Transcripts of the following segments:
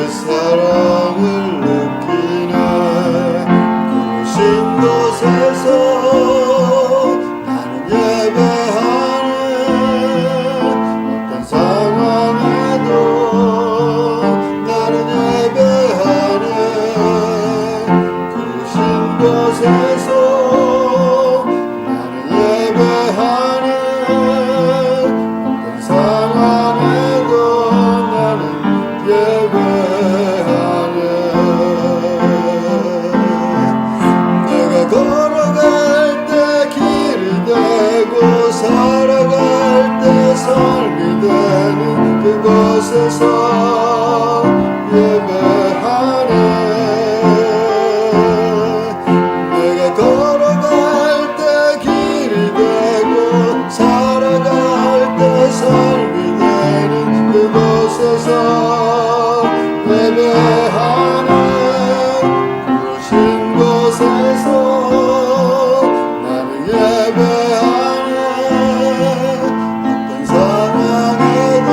사랑을 느끼네. 부르신 곳에서 나는 예배하네. 어떤 상황에도 나는 예배하네. 부르신 곳에서 나는 예배하네. 어떤 상황에도 나는 예배하네. 내가 걸어갈 때 길이 되고 살아갈 때 삶이 되는 그곳에서 예배하네. 내가 걸어갈 때 길이 되고 살아갈 때 삶이 되는 그곳에서 예배하네. 부르신 곳에서 나는 예배하네. 어떤 상황에도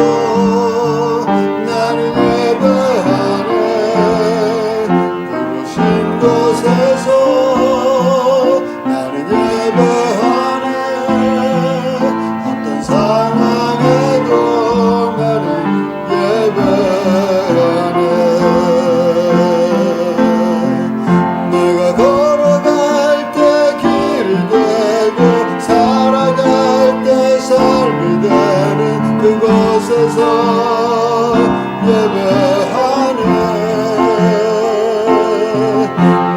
나는 예배하네. 부르신 곳에서 나는 예배하네. 어떤 상황에도 나는 예배하네. 내가 걸어갈 때 길이 되고 살아갈 때 삶이 되는 그곳에서 예배하네.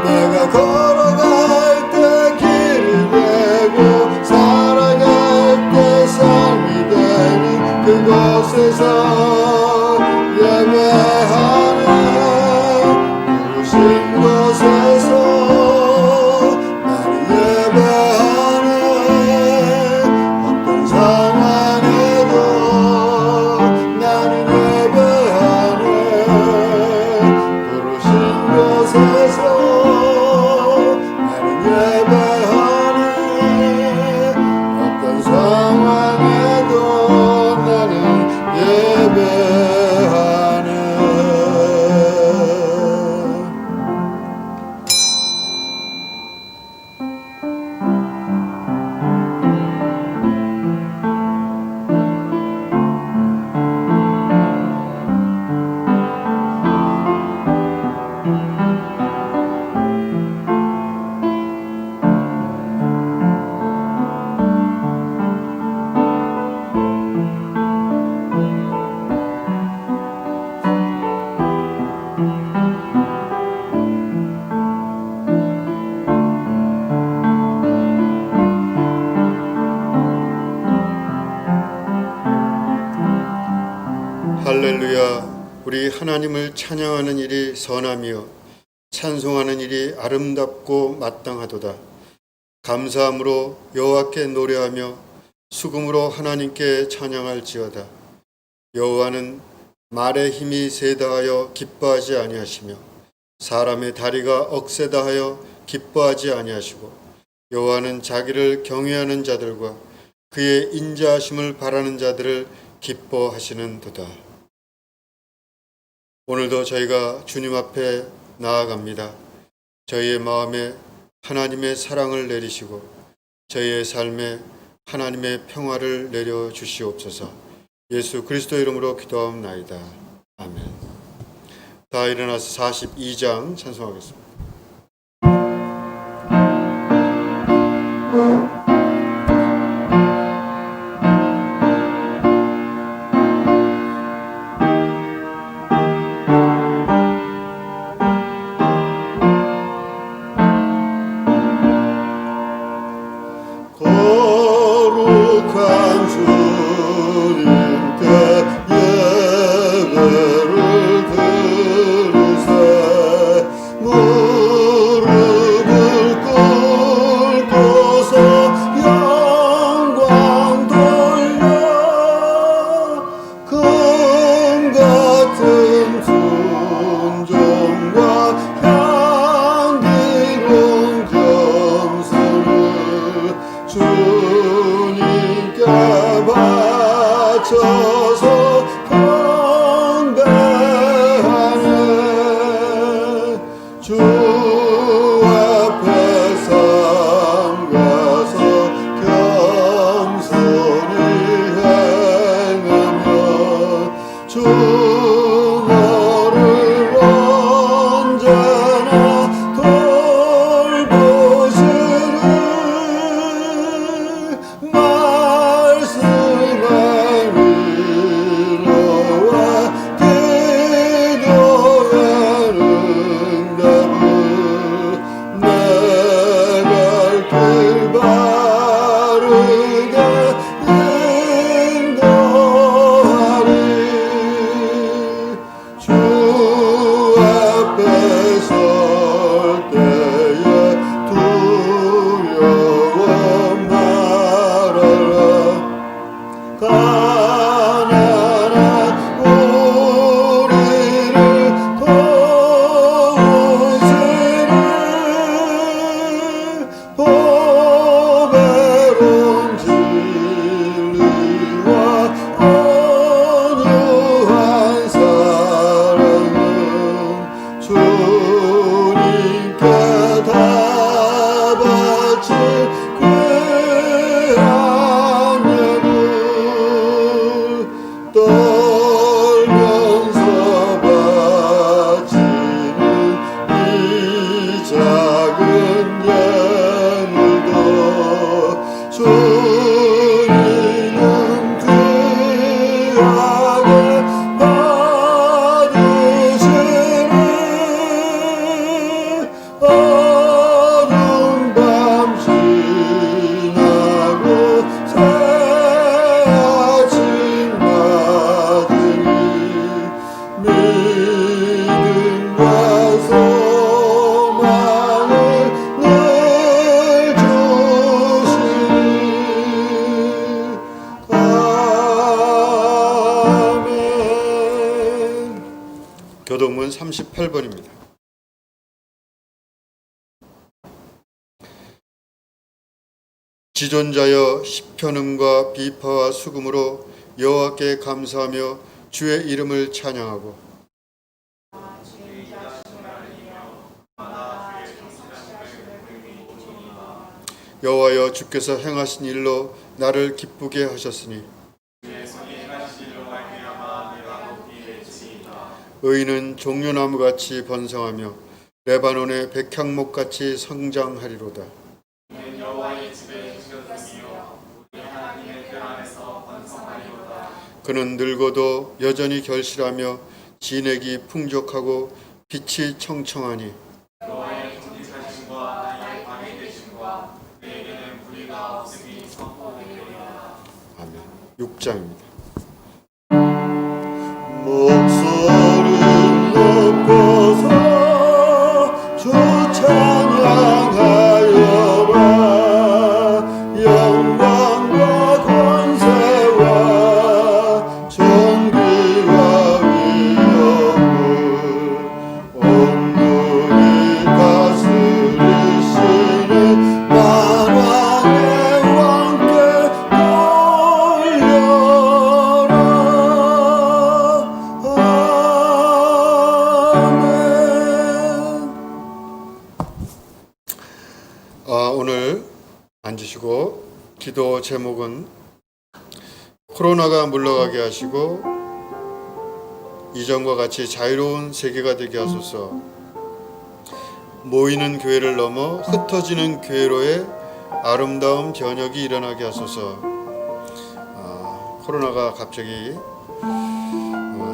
내가 걸어갈 때 길이 되고 살아갈 때 삶이 되는 그곳에서 예배하네. 부르신 곳에서 나는 예배하네. 어떤 상황에도 나는 예배하네. 부르신 곳에서 나는 예배하네. 어떤 상황에도 나는 예배하네. 할렐루야. 우리 하나님을 찬양하는 일이 선하며 찬송하는 일이 아름답고 마땅하도다. 감사함으로 여호와께 노래하며 수금으로 하나님께 찬양할지어다. 여호와는 말의 힘이 세다하여 기뻐하지 아니하시며 사람의 다리가 억세다하여 기뻐하지 아니하시고 여호와는 자기를 경외하는 자들과 그의 인자하심을 바라는 자들을 기뻐하시는도다. 오늘도 저희가 주님 앞에 나아갑니다. 저희의 마음에 하나님의 사랑을 내리시고 저희의 삶에 하나님의 평화를 내려주시옵소서. 예수 그리스도 이름으로 기도하옵나이다. 아멘. 다 일어나서 42장 찬송하겠습니다. 거룩한 주님께 예배를 드리세 38번입니다. 지존자여 시편음과 비파와 수금으로 여호와께 감사하며 주의 이름을 찬양하고 여호와여 주께서 행하신 일로 나를 기쁘게 하셨으니 의인은 종려나무같이 번성하며 레바논의 백향목같이 성장하리로다. 그는 늙어도 여전히 결실하며 진액이 풍족하고 빛이 청청하니 아멘. 6장입니다. 목소리 높여서 주 찬양하여라. 영광과 권세와 존귀와 위엄을 온누리 다스리시는 나라의 왕께 돌려라. 오늘 앉으시고 기도 제목은 코로나가 물러가게 하시고 이전과 같이 자유로운 세계가 되게 하소서. 모이는 교회를 넘어 흩어지는 교회로의 아름다운 변혁이 일어나게 하소서. 코로나가 갑자기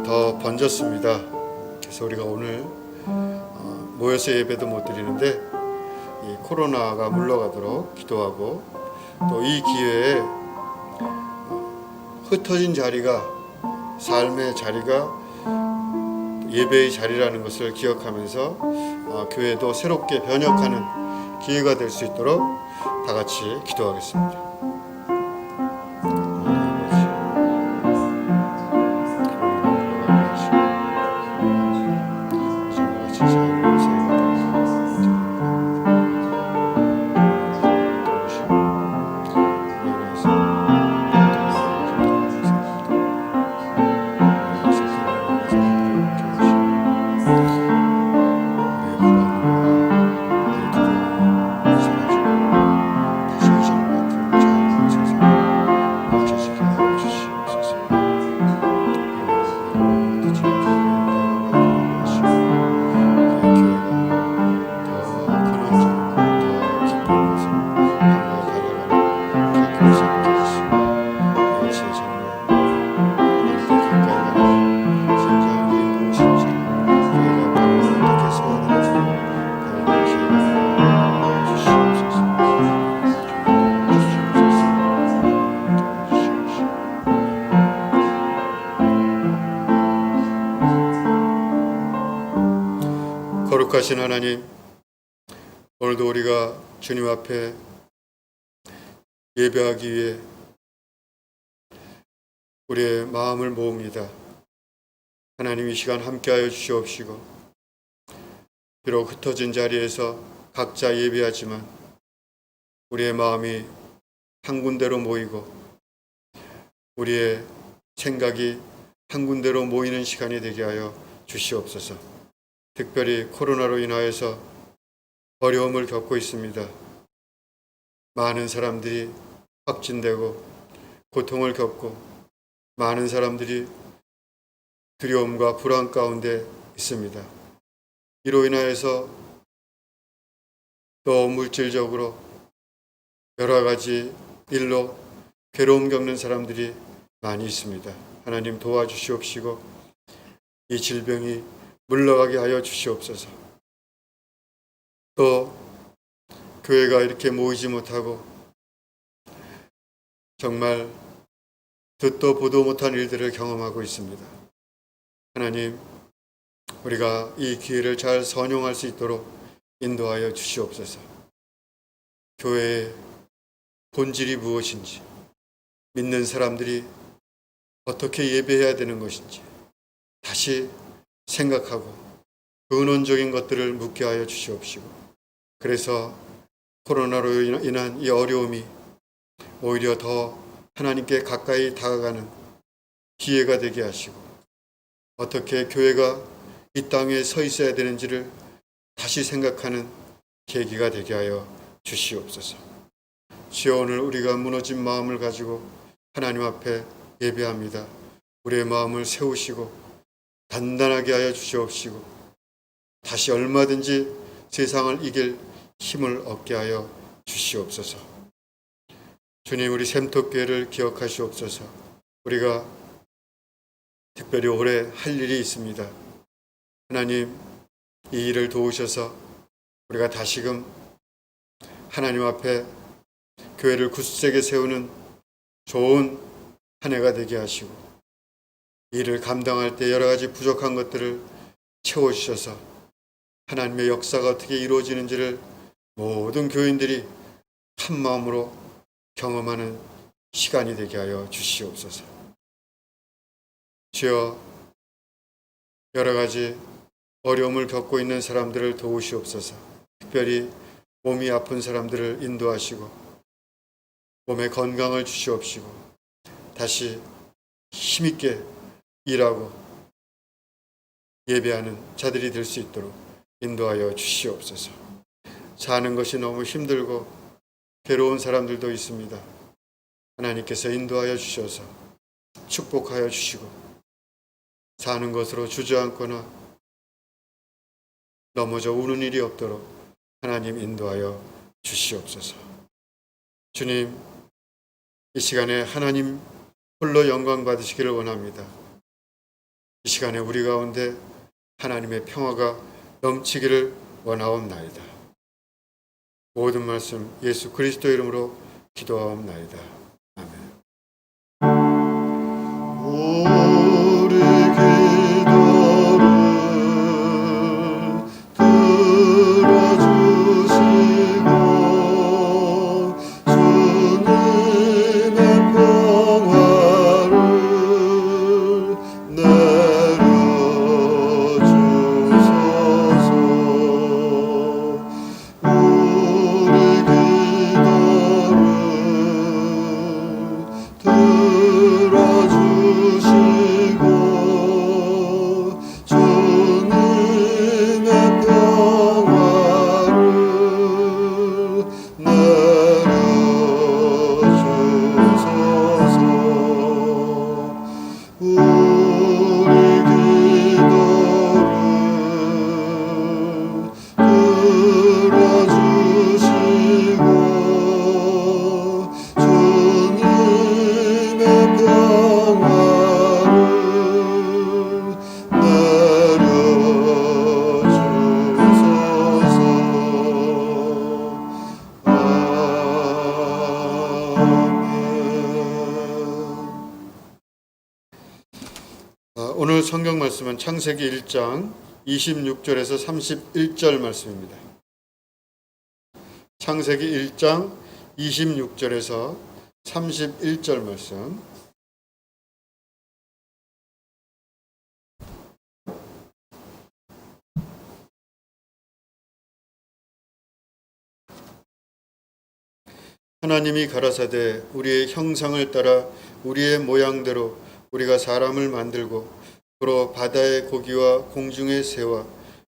더 번졌습니다. 그래서 우리가 오늘 모여서 예배도 못 드리는데 이 코로나가 물러가도록 기도하고 또 이 기회에 흩어진 자리가 삶의 자리가 예배의 자리라는 것을 기억하면서 교회도 새롭게 변혁하는 기회가 될 수 있도록 다 같이 기도하겠습니다. 거룩하신 하나님, 오늘도 우리가 주님 앞에 예배하기 위해 우리의 마음을 모읍니다. 하나님, 이 시간 함께하여 주시옵시고 비록 흩어진 자리에서 각자 예배하지만 우리의 마음이 한 군데로 모이고 우리의 생각이 한 군데로 모이는 시간이 되게 하여 주시옵소서. 특별히 코로나로 인하여서 어려움을 겪고 있습니다. 많은 사람들이 확진되고 고통을 겪고 많은 사람들이 두려움과 불안 가운데 있습니다. 이로 인하여서 또 물질적으로 여러 가지 일로 괴로움 겪는 사람들이 많이 있습니다. 하나님 도와주시옵시고 이 질병이 물러가게 하여 주시옵소서. 또 교회가 이렇게 모이지 못하고 정말 듣도 보도 못한 일들을 경험하고 있습니다. 하나님, 우리가 이 기회를 잘 선용할 수 있도록 인도하여 주시옵소서. 교회의 본질이 무엇인지, 믿는 사람들이 어떻게 예배해야 되는 것인지 다시 생각하고 근원적인 것들을 묻게 하여 주시옵시고, 그래서 코로나로 인한 이 어려움이 오히려 더 하나님께 가까이 다가가는 기회가 되게 하시고, 어떻게 교회가 이 땅에 서 있어야 되는지를 다시 생각하는 계기가 되게 하여 주시옵소서. 주여, 오늘 우리가 무너진 마음을 가지고 하나님 앞에 예배합니다. 우리의 마음을 세우시고 단단하게 하여 주시옵시고, 다시 얼마든지 세상을 이길 힘을 얻게 하여 주시옵소서. 주님, 우리 샘톡교회를 기억하시옵소서. 우리가 특별히 올해 할 일이 있습니다. 하나님, 이 일을 도우셔서 우리가 다시금 하나님 앞에 교회를 굳세게 세우는 좋은 한 해가 되게 하시고, 일을 감당할 때 여러 가지 부족한 것들을 채워주셔서 하나님의 역사가 어떻게 이루어지는지를 모든 교인들이 한 마음으로 경험하는 시간이 되게 하여 주시옵소서. 주여, 여러 가지 어려움을 겪고 있는 사람들을 도우시옵소서. 특별히 몸이 아픈 사람들을 인도하시고 몸에 건강을 주시옵시고 다시 힘있게 일하고 예배하는 자들이 될 수 있도록 인도하여 주시옵소서. 사는 것이 너무 힘들고 괴로운 사람들도 있습니다. 하나님께서 인도하여 주셔서 축복하여 주시고 사는 것으로 주저앉거나 넘어져 우는 일이 없도록 하나님 인도하여 주시옵소서. 주님, 이 시간에 하나님 홀로 영광 받으시기를 원합니다. 이 시간에 우리 가운데 하나님의 평화가 넘치기를 원하옵나이다. 모든 말씀 예수 그리스도 이름으로 기도하옵나이다. 아멘. 우리 기도를 들어주시고 주님의 평화를 내려주소서. 우리 기도를 들어주시고 주님의 평화를 내려주소서. 우리 기도를 들어주시고 주님의 평화를 내려주소서. 아멘. 오늘 성경 말씀은 창세기 1장 26절에서 31절 말씀입니다. 창세기 1장 26절에서 31절 말씀. 하나님이 가라사대 우리의 형상을 따라 우리의 모양대로 우리가 사람을 만들고 그로 바다의 고기와 공중의 새와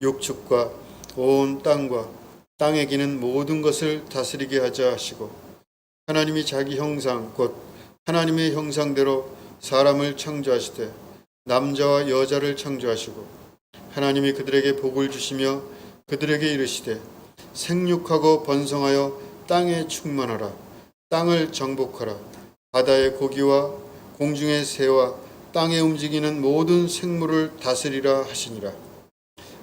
육축과 온 땅과 땅에 기는 모든 것을 다스리게 하자 하시고 하나님이 자기 형상 곧 하나님의 형상대로 사람을 창조하시되 남자와 여자를 창조하시고 하나님이 그들에게 복을 주시며 그들에게 이르시되 생육하고 번성하여 땅에 충만하라. 땅을 정복하라. 바다의 고기와 공중의 새와 땅에 움직이는 모든 생물을 다스리라 하시니라.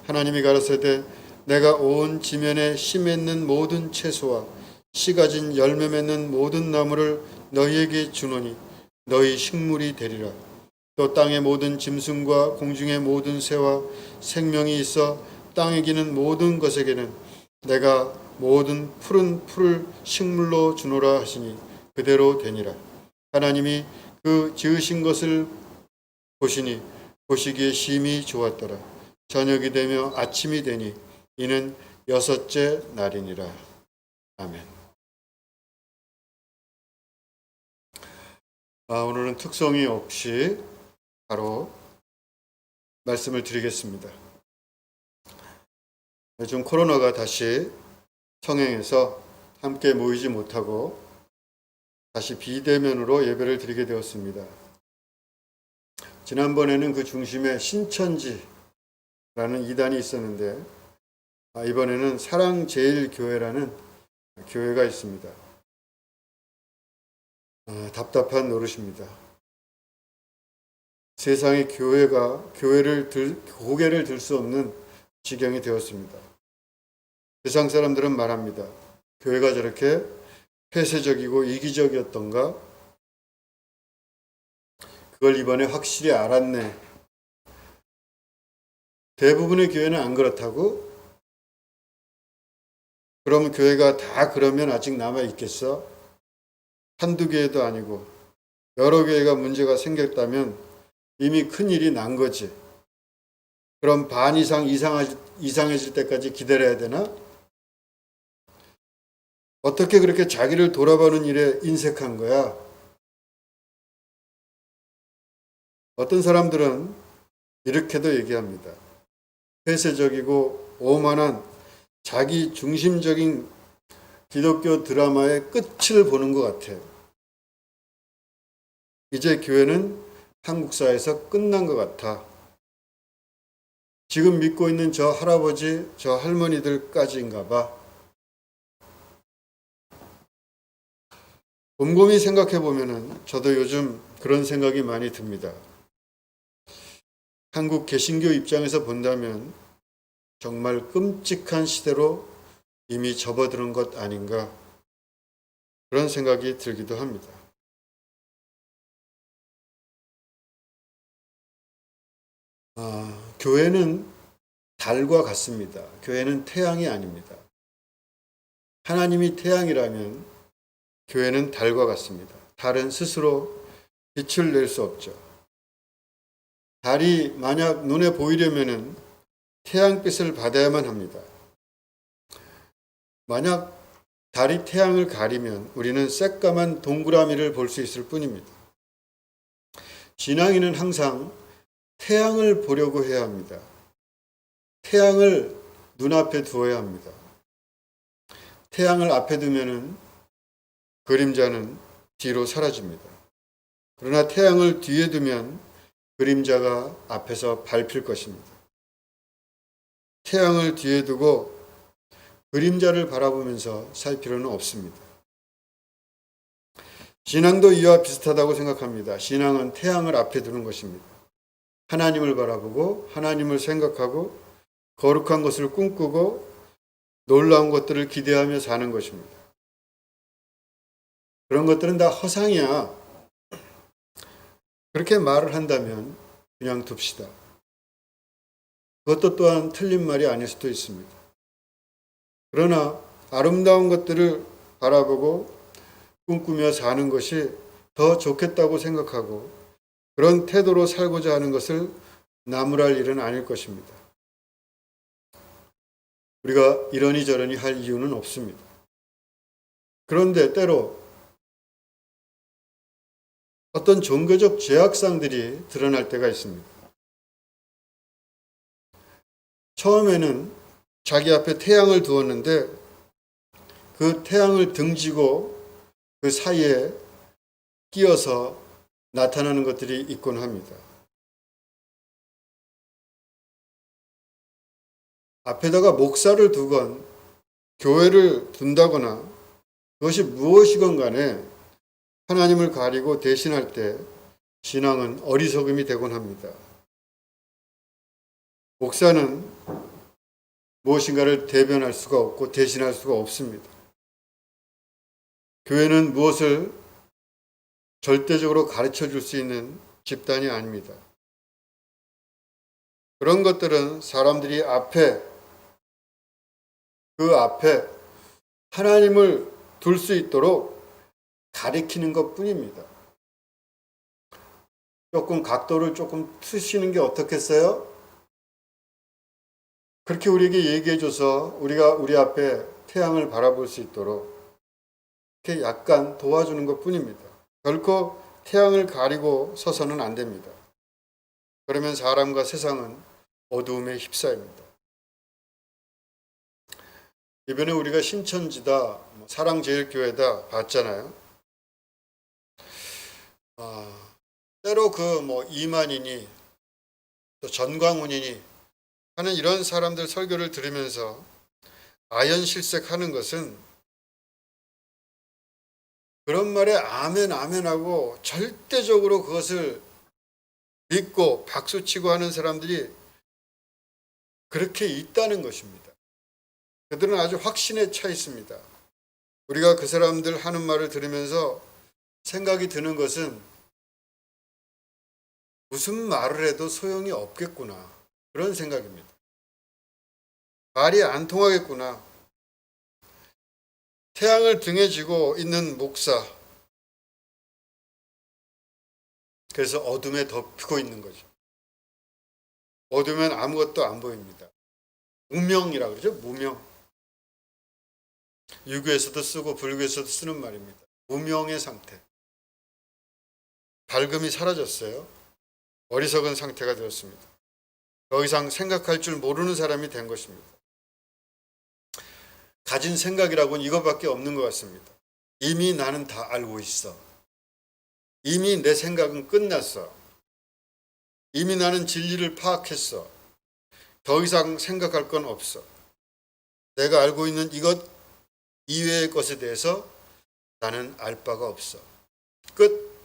하나님이 가라사대 내가 온 지면에 씨 맺는 모든 채소와 씨 가진 열매 맺는 모든 나무를 너희에게 주노니 너희 식물이 되리라. 또 땅의 모든 짐승과 공중의 모든 새와 생명이 있어 땅에 기는 모든 것에게는 내가 모든 푸른 풀을 식물로 주노라 하시니 그대로 되니라. 하나님이 그 지으신 것을 보시니 보시기에 심히 좋았더라. 저녁이 되며 아침이 되니 이는 여섯째 날이니라. 아멘. 오늘은 특성이 없이 바로 말씀을 드리겠습니다. 요즘 코로나가 다시 성행해서 함께 모이지 못하고 다시 비대면으로 예배를 드리게 되었습니다. 지난번에는 그 중심에 신천지라는 이단이 있었는데 이번에는 사랑제일교회라는 교회가 있습니다. 답답한 노릇입니다. 세상의 교회가 고개를 들 수 없는 지경이 되었습니다. 세상 사람들은 말합니다. 교회가 저렇게 폐쇄적이고 이기적이었던가? 그걸 이번에 확실히 알았네. 대부분의 교회는 안 그렇다고? 그럼 교회가 다 그러면 아직 남아있겠어? 한두 교회도 아니고 여러 교회가 문제가 생겼다면 이미 큰일이 난 거지. 그럼 반 이상 이상해질 때까지 기다려야 되나? 어떻게 그렇게 자기를 돌아보는 일에 인색한 거야? 어떤 사람들은 이렇게도 얘기합니다. 폐쇄적이고 오만한 자기 중심적인 기독교 드라마의 끝을 보는 것 같아요. 이제 교회는 한국사에서 끝난 것 같아. 지금 믿고 있는 저 할아버지, 저 할머니들까지인가 봐. 곰곰이 생각해 보면은 저도 요즘 그런 생각이 많이 듭니다. 한국 개신교 입장에서 본다면 정말 끔찍한 시대로 이미 접어드는 것 아닌가 그런 생각이 들기도 합니다. 교회는 달과 같습니다. 교회는 태양이 아닙니다. 하나님이 태양이라면 교회는 달과 같습니다. 달은 스스로 빛을 낼 수 없죠. 달이 만약 눈에 보이려면 태양빛을 받아야만 합니다. 만약 달이 태양을 가리면 우리는 새까만 동그라미를 볼 수 있을 뿐입니다. 신앙인은 항상 태양을 보려고 해야 합니다. 태양을 눈앞에 두어야 합니다. 태양을 앞에 두면은 그림자는 뒤로 사라집니다. 그러나 태양을 뒤에 두면 그림자가 앞에서 밟힐 것입니다. 태양을 뒤에 두고 그림자를 바라보면서 살 필요는 없습니다. 신앙도 이와 비슷하다고 생각합니다. 신앙은 태양을 앞에 두는 것입니다. 하나님을 바라보고 하나님을 생각하고 거룩한 것을 꿈꾸고 놀라운 것들을 기대하며 사는 것입니다. 그런 것들은 다 허상이야. 그렇게 말을 한다면 그냥 둡시다. 그것도 또한 틀린 말이 아닐 수도 있습니다. 그러나 아름다운 것들을 바라보고 꿈꾸며 사는 것이 더 좋겠다고 생각하고 그런 태도로 살고자 하는 것을 나무랄 일은 아닐 것입니다. 우리가 이러니 저러니 할 이유는 없습니다. 그런데 때로 어떤 종교적 죄악상들이 드러날 때가 있습니다. 처음에는 자기 앞에 태양을 두었는데 그 태양을 등지고 그 사이에 끼어서 나타나는 것들이 있곤 합니다. 앞에다가 목사를 두건 교회를 둔다거나 그것이 무엇이건 간에 하나님을 가리고 대신할 때 신앙은 어리석음이 되곤 합니다. 목사는 무엇인가를 대변할 수가 없고 대신할 수가 없습니다. 교회는 무엇을 절대적으로 가르쳐 줄 수 있는 집단이 아닙니다. 그런 것들은 사람들이 그 앞에 하나님을 둘 수 있도록 가리키는 것 뿐입니다. 조금 각도를 조금 트시는 게 어떻겠어요? 그렇게 우리에게 얘기해줘서 우리가 우리 앞에 태양을 바라볼 수 있도록 이렇게 약간 도와주는 것 뿐입니다. 결코 태양을 가리고 서서는 안 됩니다. 그러면 사람과 세상은 어두움에 휩싸입니다. 이번에 우리가 신천지다, 사랑제일교회다 봤잖아요. 때로 이만희니 또 전광훈이니 하는 이런 사람들 설교를 들으면서 아연실색하는 것은 그런 말에 아멘 아멘하고 절대적으로 그것을 믿고 박수치고 하는 사람들이 그렇게 있다는 것입니다. 그들은 아주 확신에 차 있습니다. 우리가 그 사람들 하는 말을 들으면서 생각이 드는 것은 무슨 말을 해도 소용이 없겠구나, 그런 생각입니다. 말이 안 통하겠구나. 태양을 등에 지고 있는 목사, 그래서 어둠에 덮이고 있는 거죠. 어두우면 아무것도 안 보입니다. 무명이라고 그러죠. 무명. 유교에서도 쓰고 불교에서도 쓰는 말입니다. 무명의 상태. 밝음이 사라졌어요. 어리석은 상태가 되었습니다. 더 이상 생각할 줄 모르는 사람이 된 것입니다. 가진 생각이라고는 이것밖에 없는 것 같습니다. 이미 나는 다 알고 있어. 이미 내 생각은 끝났어. 이미 나는 진리를 파악했어. 더 이상 생각할 건 없어. 내가 알고 있는 이것 이외의 것에 대해서 나는 알 바가 없어. 끝.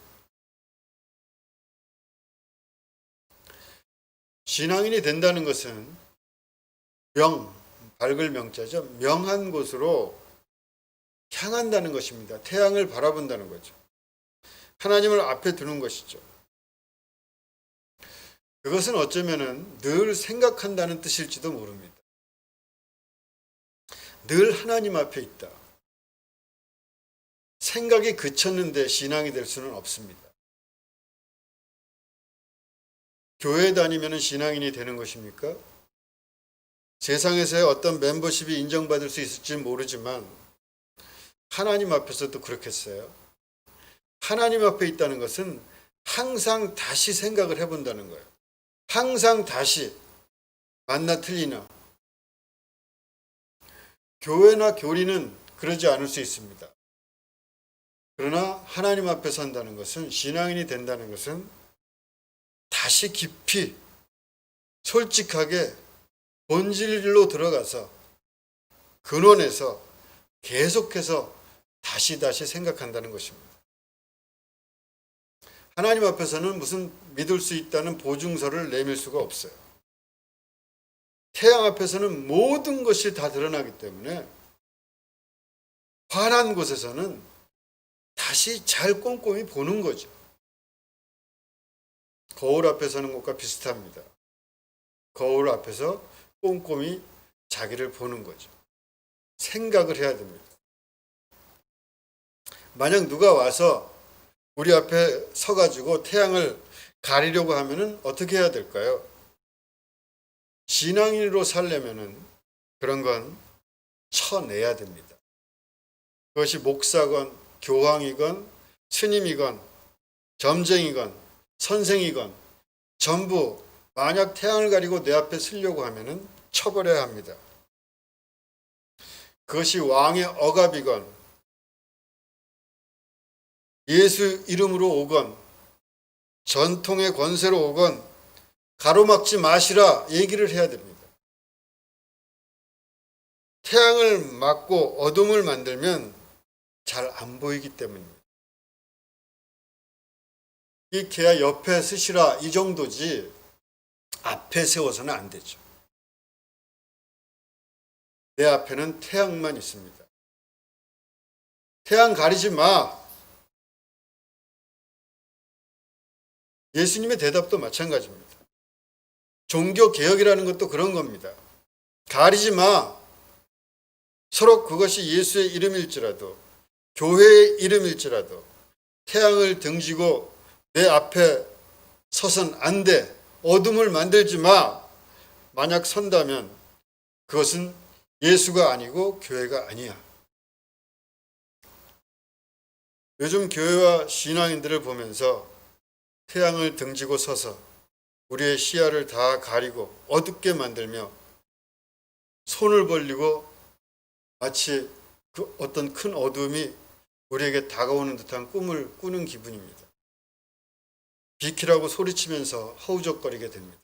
신앙인이 된다는 것은 밝을 명자죠. 명한 곳으로 향한다는 것입니다. 태양을 바라본다는 거죠. 하나님을 앞에 두는 것이죠. 그것은 어쩌면은 늘 생각한다는 뜻일지도 모릅니다. 늘 하나님 앞에 있다. 생각이 그쳤는데 신앙이 될 수는 없습니다. 교회 다니면 신앙인이 되는 것입니까? 세상에서의 어떤 멤버십이 인정받을 수 있을지 모르지만 하나님 앞에서도 그렇겠어요. 하나님 앞에 있다는 것은 항상 다시 생각을 해본다는 거예요. 항상 다시 맞나 틀리나. 교회나 교리는 그러지 않을 수 있습니다. 그러나 하나님 앞에 선다는 것은, 신앙인이 된다는 것은 다시 깊이 솔직하게 본질로 들어가서 근원에서 계속해서 다시 생각한다는 것입니다. 하나님 앞에서는 무슨 믿을 수 있다는 보증서를 내밀 수가 없어요. 태양 앞에서는 모든 것이 다 드러나기 때문에 환한 곳에서는 다시 잘 꼼꼼히 보는 거죠. 거울 앞에 서는 것과 비슷합니다. 거울 앞에서 꼼꼼히 자기를 보는 거죠. 생각을 해야 됩니다. 만약 누가 와서 우리 앞에 서가지고 태양을 가리려고 하면은 어떻게 해야 될까요? 신앙인으로 살려면은 그런 건 쳐내야 됩니다. 그것이 목사건 교황이건 스님이건 점쟁이건 선생이건 전부 만약 태양을 가리고 내 앞에 서려고 하면은 쳐버려야 합니다. 그것이 왕의 억압이건 예수 이름으로 오건 전통의 권세로 오건 가로막지 마시라 얘기를 해야 됩니다. 태양을 막고 어둠을 만들면 잘 안 보이기 때문입니다. 이 개야 옆에 쓰시라 이 정도지 앞에 세워서는 안 되죠. 내 앞에는 태양만 있습니다. 태양 가리지 마. 예수님의 대답도 마찬가지입니다. 종교개혁이라는 것도 그런 겁니다. 가리지 마. 서로 그것이 예수의 이름일지라도 교회의 이름일지라도 태양을 등지고 내 앞에 서선 안 돼. 어둠을 만들지 마. 만약 선다면 그것은 예수가 아니고 교회가 아니야. 요즘 교회와 신앙인들을 보면서 태양을 등지고 서서 우리의 시야를 다 가리고 어둡게 만들며 손을 벌리고 마치 그 어떤 큰 어둠이 우리에게 다가오는 듯한 꿈을 꾸는 기분입니다. 비키라고 소리치면서 허우적거리게 됩니다.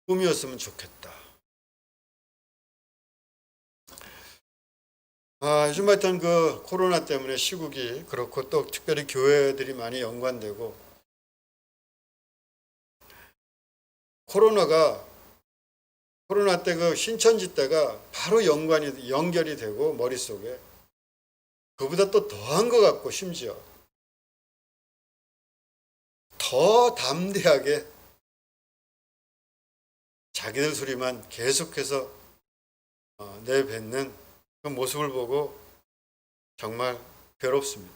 꿈이었으면 좋겠다. 요즘 하여튼 그 코로나 때문에 시국이 그렇고 또 특별히 교회들이 많이 연관되고 코로나 때 그 신천지 때가 바로 연결이 되고 머릿속에 그보다 또 더한 것 같고 심지어 더 담대하게 자기들 소리만 계속해서 내뱉는 그 모습을 보고 정말 괴롭습니다.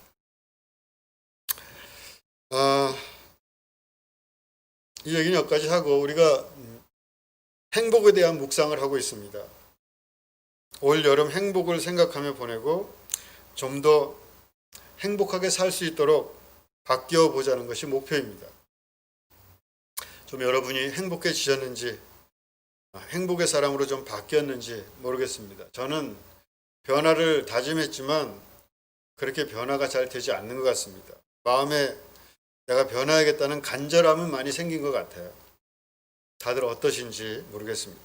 이 얘기는 여기까지 하고 우리가 행복에 대한 묵상을 하고 있습니다. 올 여름 행복을 생각하며 보내고 좀 더 행복하게 살 수 있도록 바뀌어 보자는 것이 목표입니다. 좀 여러분이 행복해지셨는지 행복의 사람으로 좀 바뀌었는지 모르겠습니다. 저는 변화를 다짐했지만 그렇게 변화가 잘 되지 않는 것 같습니다. 마음에 내가 변화하겠다는 간절함은 많이 생긴 것 같아요. 다들 어떠신지 모르겠습니다.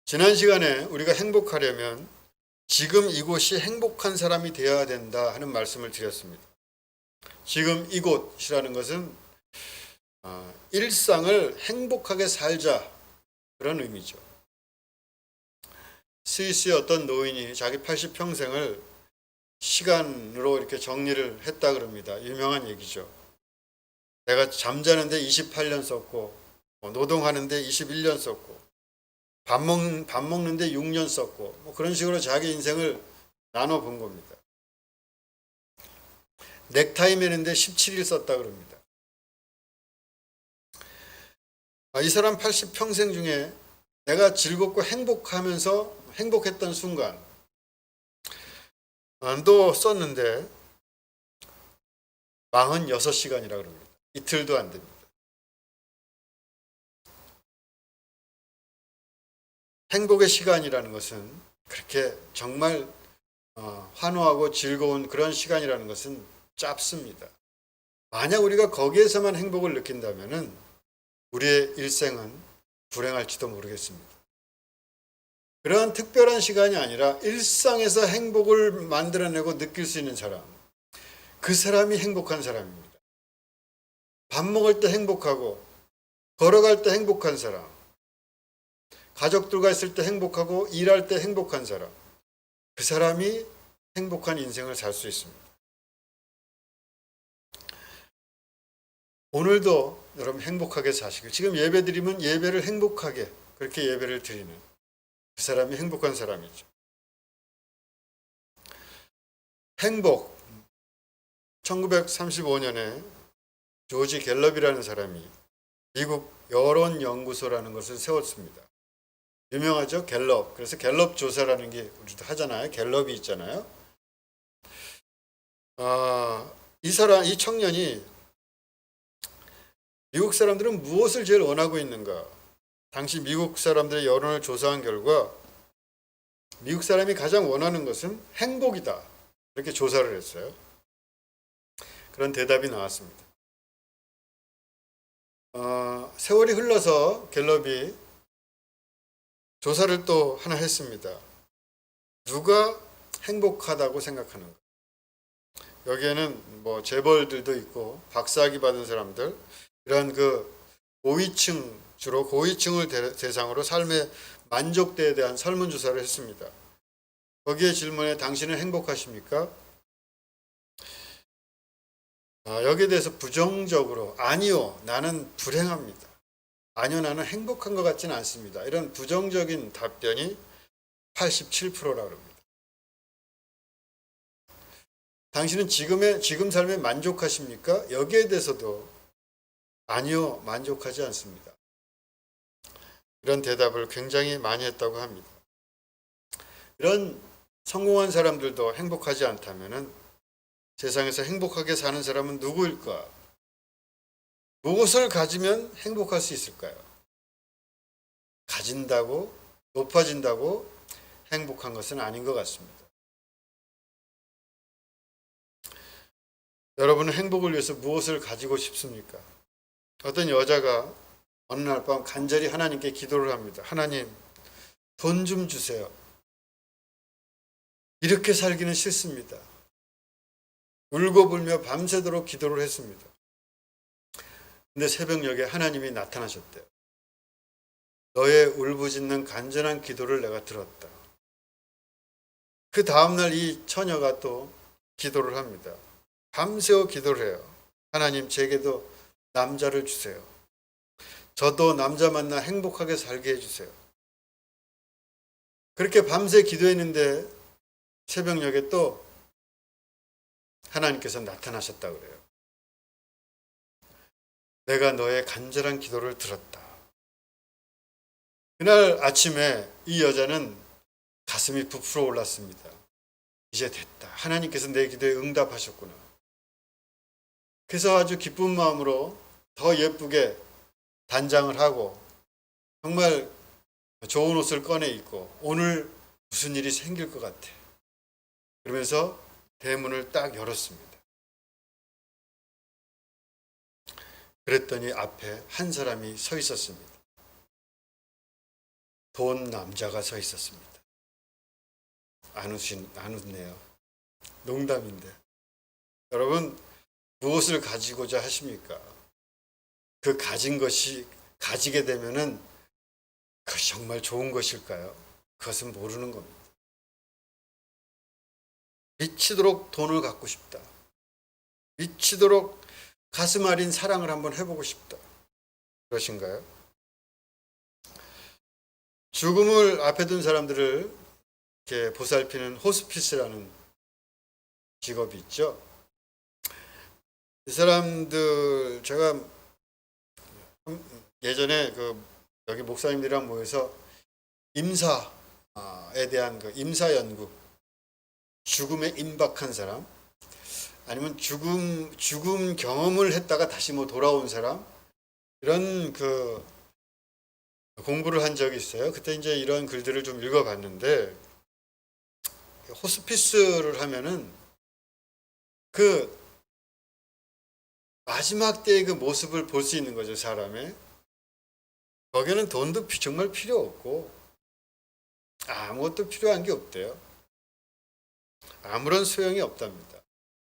지난 시간에 우리가 행복하려면 지금 이곳이 행복한 사람이 되어야 된다 하는 말씀을 드렸습니다. 지금 이곳이라는 것은 일상을 행복하게 살자 그런 의미죠. 스위스의 어떤 노인이 자기 80평생을 시간으로 이렇게 정리를 했다 그럽니다. 유명한 얘기죠. 내가 잠자는데 28년 썼고 노동하는데 21년 썼고 밥 먹는데 6년 썼고 그런 식으로 자기 인생을 나눠 본 겁니다. 넥타이 매는데 17일 썼다 그럽니다. 이 사람 80평생 중에 내가 즐겁고 행복했던 순간 또 썼는데 46시간이라 그럽니다. 이틀도 안 됩니다. 행복의 시간이라는 것은 그렇게 정말 환호하고 즐거운 그런 시간이라는 것은 짧습니다. 만약 우리가 거기에서만 행복을 느낀다면 우리의 일생은 불행할지도 모르겠습니다. 그러한 특별한 시간이 아니라 일상에서 행복을 만들어내고 느낄 수 있는 사람, 그 사람이 행복한 사람입니다. 밥 먹을 때 행복하고 걸어갈 때 행복한 사람, 가족들과 있을 때 행복하고 일할 때 행복한 사람, 그 사람이 행복한 인생을 살 수 있습니다. 오늘도 여러분 행복하게 사시길, 지금 예배 드리면 예배를 행복하게 그렇게 예배를 드리는 그 사람이 행복한 사람이죠. 행복, 1935년에 조지 갤럽이라는 사람이 미국 여론연구소라는 것을 세웠습니다. 유명하죠? 갤럽. 그래서 갤럽 조사라는 게 우리도 하잖아요. 갤럽이 있잖아요. 이 청년이 미국 사람들은 무엇을 제일 원하고 있는가? 당시 미국 사람들의 여론을 조사한 결과 미국 사람이 가장 원하는 것은 행복이다. 이렇게 조사를 했어요. 그런 대답이 나왔습니다. 세월이 흘러서 갤럽이 조사를 또 하나 했습니다. 누가 행복하다고 생각하는가? 여기에는 뭐 재벌들도 있고 박사학위 받은 사람들, 이런 그 고위층, 주로 고위층을 대상으로 삶의 만족도에 대한 설문조사를 했습니다. 거기에 질문에 당신은 행복하십니까? 여기에 대해서 부정적으로 아니요, 나는 불행합니다. 아니요, 나는 행복한 것 같지는 않습니다. 이런 부정적인 답변이 87%라고 합니다. 당신은 지금 삶에 만족하십니까? 여기에 대해서도 아니요, 만족하지 않습니다. 이런 대답을 굉장히 많이 했다고 합니다. 이런 성공한 사람들도 행복하지 않다면은 세상에서 행복하게 사는 사람은 누구일까? 무엇을 가지면 행복할 수 있을까요? 가진다고, 높아진다고 행복한 것은 아닌 것 같습니다. 여러분은 행복을 위해서 무엇을 가지고 싶습니까? 어떤 여자가 어느 날 밤 간절히 하나님께 기도를 합니다. 하나님, 돈 좀 주세요. 이렇게 살기는 싫습니다. 울고불며 밤새도록 기도를 했습니다. 근데 새벽녘에 하나님이 나타나셨대요. 너의 울부짖는 간절한 기도를 내가 들었다. 그 다음날 이 처녀가 또 기도를 합니다. 밤새워 기도를 해요. 하나님, 제게도 남자를 주세요. 저도 남자 만나 행복하게 살게 해주세요. 그렇게 밤새 기도했는데 새벽녘에 또 하나님께서 나타나셨다 그래요. 내가 너의 간절한 기도를 들었다. 그날 아침에 이 여자는 가슴이 부풀어 올랐습니다. 이제 됐다. 하나님께서 내 기도에 응답하셨구나. 그래서 아주 기쁜 마음으로 더 예쁘게 단장을 하고 정말 좋은 옷을 꺼내 입고 오늘 무슨 일이 생길 것 같아. 그러면서 대문을 딱 열었습니다. 그랬더니 앞에 한 사람이 서 있었습니다. 돈 남자가 서 있었습니다. 안 웃네요. 농담인데. 여러분, 무엇을 가지고자 하십니까? 그 가진 것이 가지게 되면은 그것이 정말 좋은 것일까요? 그것은 모르는 겁니다. 미치도록 돈을 갖고 싶다. 미치도록 가슴 아린 사랑을 한번 해보고 싶다. 그러신가요? 죽음을 앞에 둔 사람들을 이렇게 보살피는 호스피스라는 직업이 있죠. 이 사람들, 제가 예전에 여기 목사님들이랑 모여서 임사에 대한 임사 연구, 죽음에 임박한 사람, 아니면 죽음 경험을 했다가 다시 돌아온 사람, 이런 공부를 한 적이 있어요. 그때 이제 이런 글들을 좀 읽어봤는데, 호스피스를 하면은 그 마지막 때의 그 모습을 볼 수 있는 거죠, 사람의. 거기에는 돈도 정말 필요 없고, 아무것도 필요한 게 없대요. 아무런 소용이 없답니다.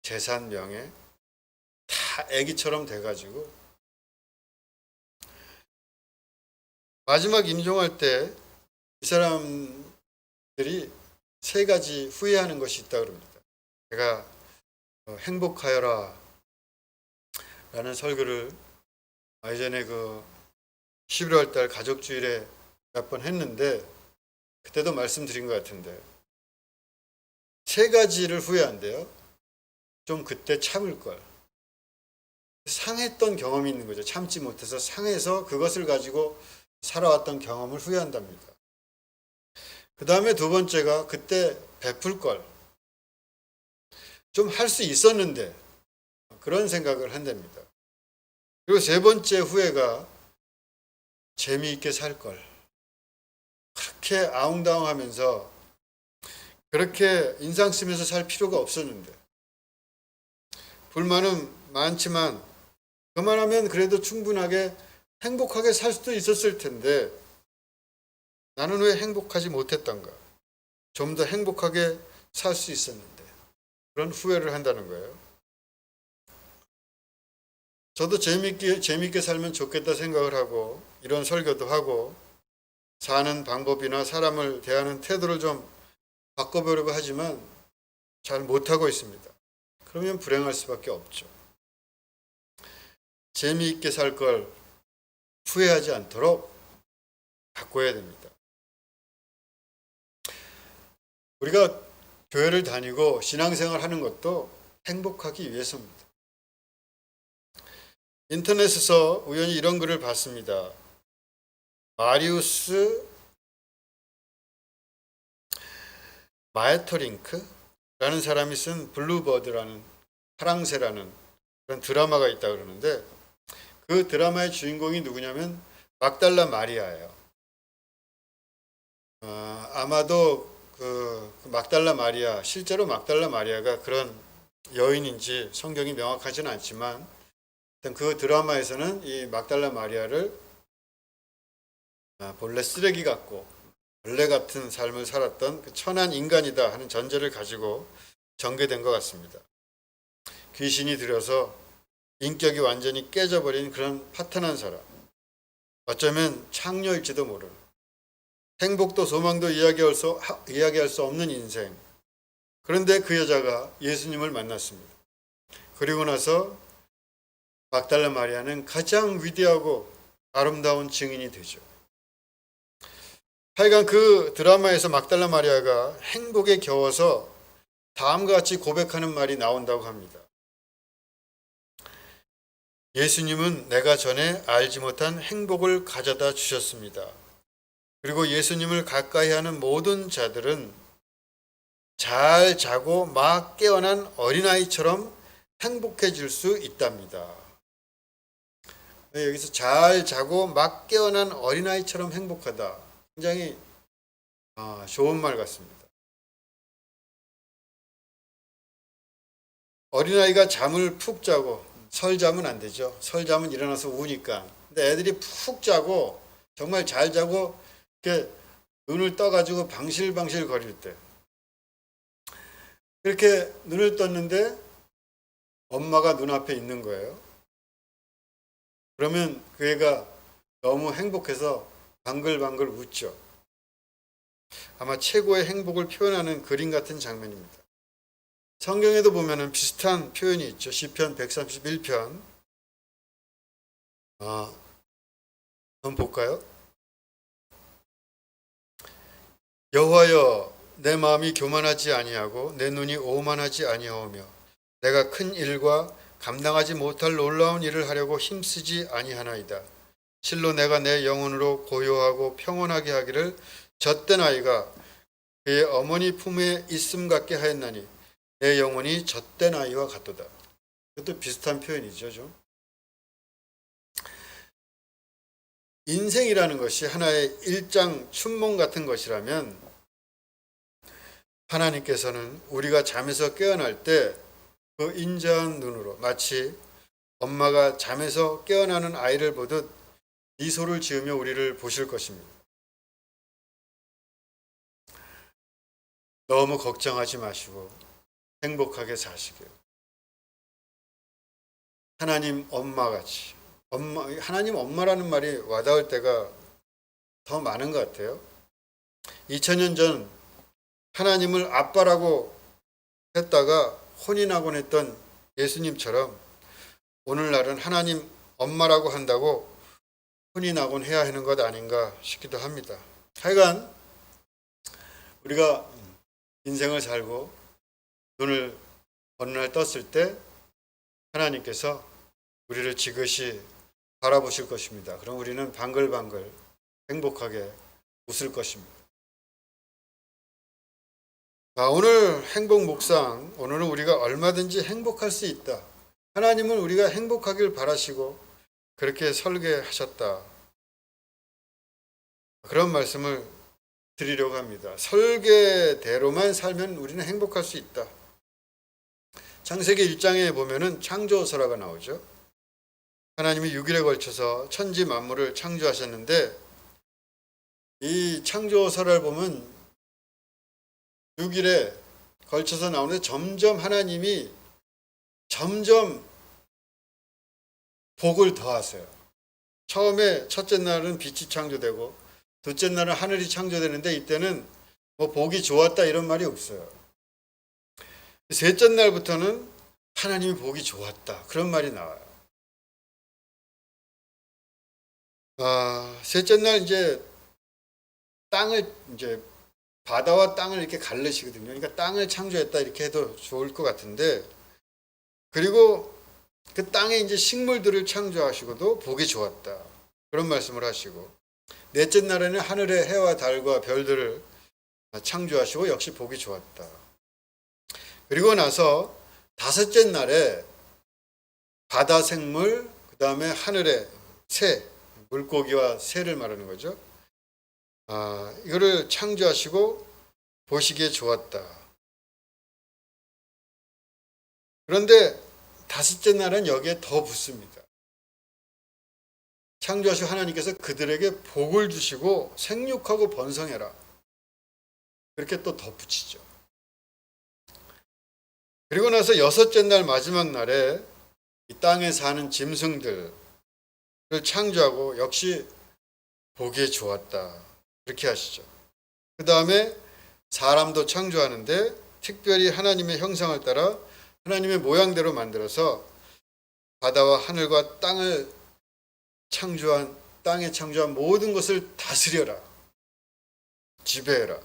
재산, 명예, 다 애기처럼 돼가지고. 마지막 임종할 때 이 사람들이 세 가지 후회하는 것이 있다고 합니다. 제가 행복하여라 라는 설교를 예전에 11월 달 가족주일에 몇 번 했는데 그때도 말씀드린 것 같은데 세 가지를 후회한대요. 좀 그때 참을 걸. 상했던 경험이 있는 거죠. 참지 못해서 상해서 그것을 가지고 살아왔던 경험을 후회한답니다. 그 다음에 두 번째가 그때 베풀 걸. 좀 할 수 있었는데 그런 생각을 한답니다. 그리고 세 번째 후회가 재미있게 살 걸. 그렇게 아웅다웅하면서 그렇게 인상 쓰면서 살 필요가 없었는데 불만은 많지만 그만하면 그래도 충분하게 행복하게 살 수도 있었을 텐데 나는 왜 행복하지 못했던가? 좀 더 행복하게 살 수 있었는데 그런 후회를 한다는 거예요. 저도 재미있게 살면 좋겠다 생각을 하고 이런 설교도 하고 사는 방법이나 사람을 대하는 태도를 좀 바꿔보려고 하지만 잘 못하고 있습니다. 그러면 불행할 수밖에 없죠. 재미있게 살 걸 후회하지 않도록 바꿔야 됩니다. 우리가 교회를 다니고 신앙생활 하는 것도 행복하기 위해서입니다. 인터넷에서 우연히 이런 글을 봤습니다. 마리우스 마에터링크라는 사람이 쓴 블루버드라는 파랑새라는 그런 드라마가 있다 그러는데, 그 드라마의 주인공이 누구냐면 막달라 마리아예요. 아마도 그 막달라 마리아, 실제로 막달라 마리아가 그런 여인인지 성경이 명확하지는 않지만, 그 드라마에서는 이 막달라 마리아를 본래 쓰레기 같고 벌레 같은 삶을 살았던 그 천한 인간이다 하는 전제를 가지고 전개된 것 같습니다. 귀신이 들여서 인격이 완전히 깨져버린 그런 파탄한 사람, 어쩌면 창녀일지도 모르는, 행복도 소망도 이야기할 수 없는 인생. 그런데 그 여자가 예수님을 만났습니다. 그리고 나서 막달라 마리아는 가장 위대하고 아름다운 증인이 되죠. 하여간 그 드라마에서 막달라 마리아가 행복에 겨워서 다음과 같이 고백하는 말이 나온다고 합니다. 예수님은 내가 전에 알지 못한 행복을 가져다 주셨습니다. 그리고 예수님을 가까이 하는 모든 자들은 잘 자고 막 깨어난 어린아이처럼 행복해질 수 있답니다. 여기서 잘 자고 막 깨어난 어린아이처럼 행복하다. 굉장히 좋은 말 같습니다. 어린아이가 잠을 푹 자고, 설잠은 안 되죠. 설잠은 일어나서 우니까. 근데 애들이 푹 자고 정말 잘 자고 이렇게 눈을 떠가지고 방실방실 거릴 때, 그렇게 눈을 떴는데 엄마가 눈앞에 있는 거예요. 그러면 그 애가 너무 행복해서 방글방글 웃죠. 아마 최고의 행복을 표현하는 그림 같은 장면입니다. 성경에도 보면은 비슷한 표현이 있죠. 시편 131편. 한번 볼까요? 여호와여, 내 마음이 교만하지 아니하고 내 눈이 오만하지 아니하오며 내가 큰 일과 감당하지 못할 놀라운 일을 하려고 힘쓰지 아니하나이다. 실로 내가 내 영혼으로 고요하고 평온하게 하기를 젖된 아이가 그의 어머니 품에 있음 같게 하였나니 내 영혼이 젖된 아이와 같도다. 이것도 비슷한 표현이죠, 좀. 인생이라는 것이 하나의 일장 춘몽 같은 것이라면, 하나님께서는 우리가 잠에서 깨어날 때 그 인자한 눈으로 마치 엄마가 잠에서 깨어나는 아이를 보듯 미소를 지으며 우리를 보실 것입니다. 너무 걱정하지 마시고 행복하게 사시길. 하나님 엄마같이, 하나님 엄마라는 말이 와닿을 때가 더 많은 것 같아요. 2000년 전 하나님을 아빠라고 했다가 혼인하곤 했던 예수님처럼 오늘날은 하나님 엄마라고 한다고 혼인하곤 해야 하는 것 아닌가 싶기도 합니다. 하여간 우리가 인생을 살고 눈을 어느 날 떴을 때 하나님께서 우리를 지그시 바라보실 것입니다. 그럼 우리는 방글방글 행복하게 웃을 것입니다. 오늘 행복 묵상, 오늘은 우리가 얼마든지 행복할 수 있다. 하나님은 우리가 행복하길 바라시고 그렇게 설계하셨다. 그런 말씀을 드리려고 합니다. 설계대로만 살면 우리는 행복할 수 있다. 창세기 1장에 보면은 창조설화가 나오죠. 하나님이 6일에 걸쳐서 천지 만물을 창조하셨는데, 이 창조설화를 보면 6일에 걸쳐서 나오는데 점점 하나님이 복을 더하세요. 처음에 첫째 날은 빛이 창조되고 둘째 날은 하늘이 창조되는데, 이때는 뭐 복이 좋았다 이런 말이 없어요. 셋째 날부터는 하나님이 복이 좋았다 그런 말이 나와요. 셋째 날 이제 땅을, 이제 바다와 땅을 이렇게 가르시거든요. 그러니까 땅을 창조했다 이렇게 해도 좋을 것 같은데, 그리고 그 땅에 이제 식물들을 창조하시고도 복이 좋았다 그런 말씀을 하시고, 넷째 날에는 하늘의 해와 달과 별들을 창조하시고 역시 보기 좋았다. 그리고 나서 다섯째 날에 바다 생물, 그 다음에 하늘의 새, 물고기와 새를 말하는 거죠. 이거를 창조하시고 보시기에 좋았다. 그런데 다섯째 날은 여기에 더 붙습니다. 창조하신 하나님께서 그들에게 복을 주시고 생육하고 번성해라. 그렇게 또 덧붙이죠. 그리고 나서 여섯째 날 마지막 날에 이 땅에 사는 짐승들을 창조하고 역시 보기에 좋았다. 그렇게 하시죠. 그 다음에 사람도 창조하는데 특별히 하나님의 형상을 따라 하나님의 모양대로 만들어서 바다와 하늘과 땅에 창조한 모든 것을 다스려라. 지배해라.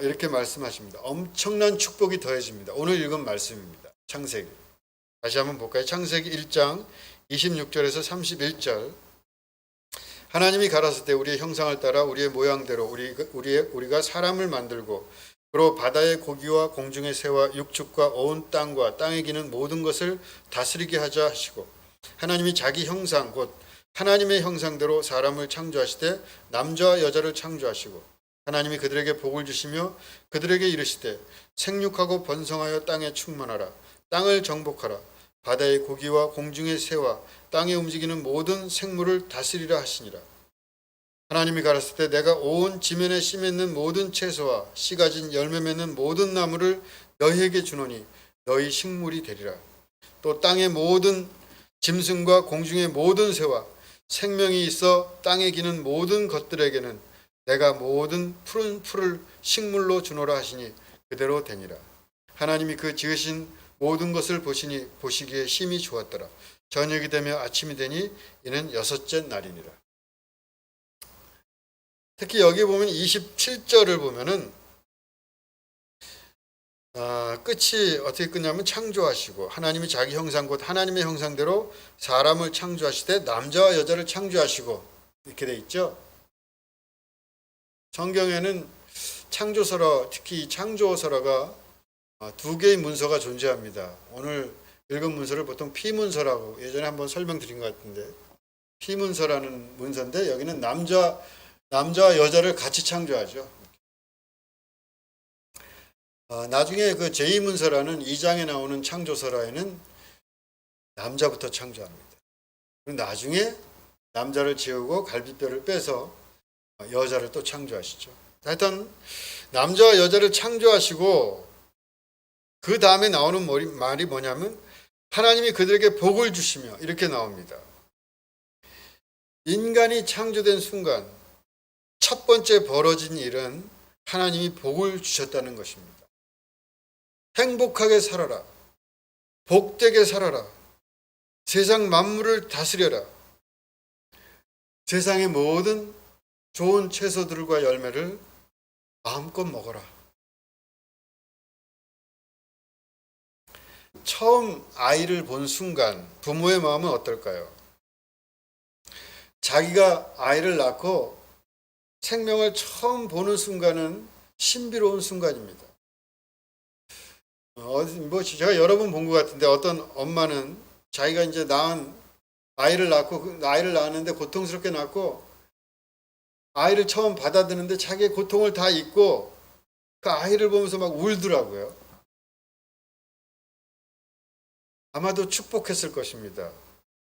이렇게 말씀하십니다. 엄청난 축복이 더해집니다. 오늘 읽은 말씀입니다. 창세기. 다시 한번 볼까요? 창세기 1장 26절에서 31절. 하나님이 가라사대 우리의 형상을 따라 우리의 모양대로 우리가 사람을 만들고 그로 바다의 고기와 공중의 새와 육축과 온 땅과 땅에 기는 모든 것을 다스리게 하자 하시고 하나님이 자기 형상 곧 하나님의 형상대로 사람을 창조하시되 남자와 여자를 창조하시고 하나님이 그들에게 복을 주시며 그들에게 이르시되 생육하고 번성하여 땅에 충만하라 땅을 정복하라 바다의 고기와 공중의 새와 땅에 움직이는 모든 생물을 다스리라 하시니라. 하나님이 가라사대 내가 온 지면에 씨 맺는 모든 채소와 씨 가진 열매 맺는 모든 나무를 너희에게 주노니 너희 식물이 되리라. 또 땅의 모든 짐승과 공중의 모든 새와 생명이 있어 땅에 기는 모든 것들에게는 내가 모든 푸른 풀을 식물로 주노라 하시니 그대로 되니라. 하나님이 그 지으신 모든 것을 보시니 보시기에 심히 좋았더라. 저녁이 되며 아침이 되니 이는 여섯째 날이니라. 특히 여기 보면 27절을 보면은 끝이 어떻게 끝냐면 창조하시고 하나님이 자기 형상 곧 하나님의 형상대로 사람을 창조하시되 남자와 여자를 창조하시고 이렇게 돼 있죠. 성경에는 창조서라, 특히 창조서라가 두 개의 문서가 존재합니다. 오늘 읽은 문서를 보통 피문서라고 예전에 한번 설명드린 것 같은데 피문서라는 문서인데 여기는 남자와 여자를 같이 창조하죠. 나중에 그 제2문서라는 2장에 나오는 창조서라에는 남자부터 창조합니다. 그리고 나중에 남자를 지우고 갈비뼈를 빼서 여자를 또 창조하시죠. 하여튼 남자와 여자를 창조하시고 그 다음에 나오는 말이 뭐냐면 하나님이 그들에게 복을 주시며 이렇게 나옵니다. 인간이 창조된 순간 첫 번째 벌어진 일은 하나님이 복을 주셨다는 것입니다. 행복하게 살아라. 복되게 살아라. 세상 만물을 다스려라. 세상의 모든 좋은 채소들과 열매를 마음껏 먹어라. 처음 아이를 본 순간 부모의 마음은 어떨까요? 자기가 아이를 낳고 생명을 처음 보는 순간은 신비로운 순간입니다. 제가 여러 번 본 것 같은데 어떤 엄마는 자기가 이제 아이를 낳았는데 고통스럽게 낳고 아이를 처음 받아드는데 자기의 고통을 다 잊고 그 아이를 보면서 막 울더라고요. 아마도 축복했을 것입니다.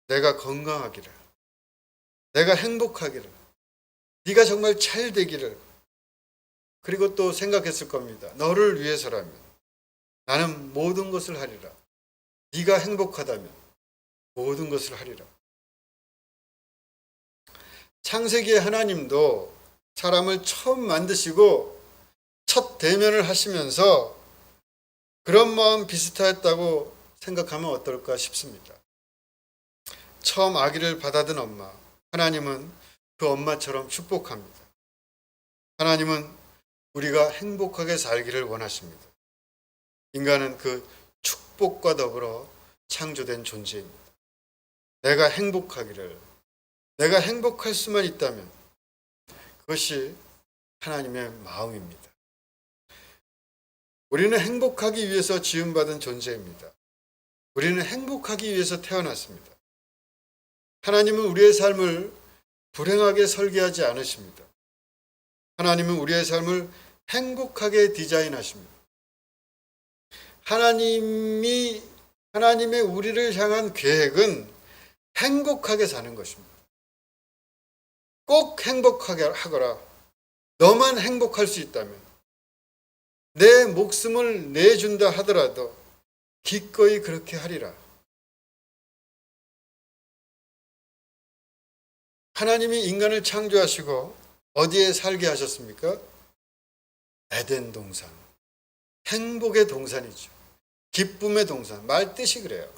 내가 건강하기를, 내가 행복하기를, 네가 정말 잘 되기를. 그리고 또 생각했을 겁니다. 너를 위해서라면 나는 모든 것을 하리라. 네가 행복하다면 모든 것을 하리라. 창세기의 하나님도 사람을 처음 만드시고 첫 대면을 하시면서 그런 마음 비슷했다고 생각하면 어떨까 싶습니다. 처음 아기를 받아든 엄마, 하나님은 그 엄마처럼 축복합니다. 하나님은 우리가 행복하게 살기를 원하십니다. 인간은 그 축복과 더불어 창조된 존재입니다. 내가 행복하기를, 내가 행복할 수만 있다면 그것이 하나님의 마음입니다. 우리는 행복하기 위해서 지음받은 존재입니다. 우리는 행복하기 위해서 태어났습니다. 하나님은 우리의 삶을 불행하게 설계하지 않으십니다. 하나님은 우리의 삶을 행복하게 디자인하십니다. 하나님의 우리를 향한 계획은 행복하게 사는 것입니다. 꼭 행복하게 하거라. 너만 행복할 수 있다면, 내 목숨을 내준다 하더라도 기꺼이 그렇게 하리라. 하나님이 인간을 창조하시고 어디에 살게 하셨습니까? 에덴 동산. 행복의 동산이죠. 기쁨의 동산. 말 뜻이 그래요.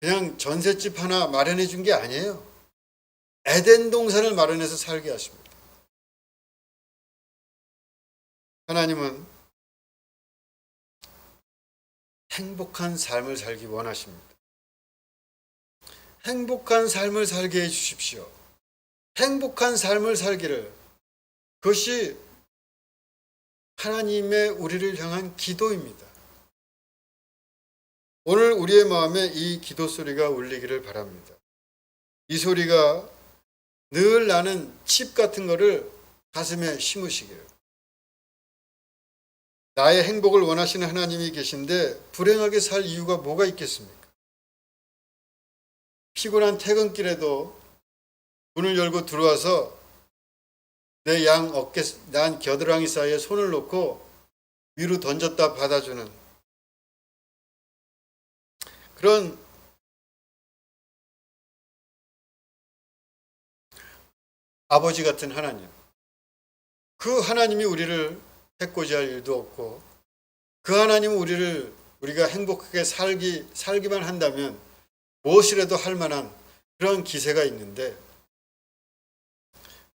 그냥 전셋집 하나 마련해 준 게 아니에요. 에덴 동산을 마련해서 살게 하십니다. 하나님은 행복한 삶을 살기 원하십니다. 행복한 삶을 살게 해 주십시오. 행복한 삶을 살기를, 그것이 하나님의 우리를 향한 기도입니다. 오늘 우리의 마음에 이 기도 소리가 울리기를 바랍니다. 이 소리가 늘 나는 칩 같은 거를 가슴에 심으시기를. 나의 행복을 원하시는 하나님이 계신데 불행하게 살 이유가 뭐가 있겠습니까? 피곤한 퇴근길에도 문을 열고 들어와서 내 난 겨드랑이 사이에 손을 놓고 위로 던졌다 받아주는 그런 아버지 같은 하나님. 그 하나님이 우리를 해코지 할 일도 없고, 그 하나님은 우리가 행복하게 살기만 한다면 무엇이라도 할 만한 그런 기세가 있는데